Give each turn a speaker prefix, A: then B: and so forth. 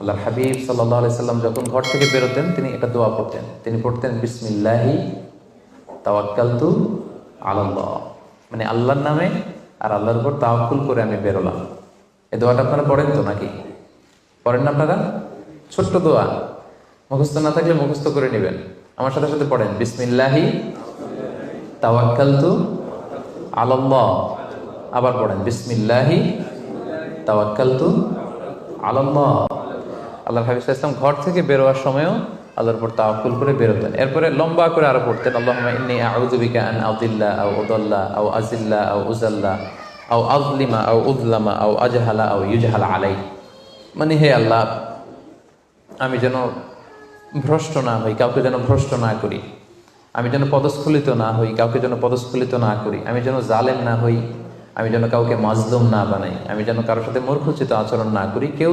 A: আল্লাহর হাবিব সাল্লাল্লাহু আলাইহি সাল্লাম যখন ঘর থেকে বেরোতেন তিনি একটা দোয়া পড়তেন। তিনি পড়তেন বিসমিল্লাহি তাওয়াক্কালতু আলাল্লাহ, মানে আল্লাহর নামে আর আল্লাহর উপর তাওয়াক্কুল করে আমি বেরোলাম। এই দোয়াটা আপনারা পড়েন তো নাকি? পড়েন না আপনারা? ছোট্ট দোয়া, মুখস্থ না থাকলে মুখস্থ করে নেবেন। আমার সাথে সাথে পড়েন বিসমিল্লাহি তাওয়াক্কালতু আলাল্লাহ। আবার পড়েন বিসমিল্লাহি তাওয়াক্কালতু আলাল্লাহ। আল্লাহর হাবিব সাল্লাল্লাহু আলাইহি ওয়াসাল্লাম ঘর থেকে বেরোয়ার সময়ও আল্লাহর উপর তাওয়াক্কুল করে বেরোতেন। এরপরে লম্বা করে আরো পড়তেন আল্লাহুম্মা ইন্নী আউযু বিকা আন আযিল্লা আও উযাল্লা আও আযিল্লা আও উযাল্লা আও আযলিমা আও উযলামা আও আজহালা আও ইউজহালা আলাই। মানে হে আল্লাহ, আমি যেন ভ্রষ্ট না হই, কাউকে যেন ভ্রষ্ট না করি। আমি যেন পদস্খলিত না হই, কাউকে যেন পদস্খলিত না করি। আমি যেন জালেম না হই, আমি যেন কাউকে মাজলুম না বানাই। আমি যেন কারোর সাথে মূর্খোচিত আচরণ না করি। কেউ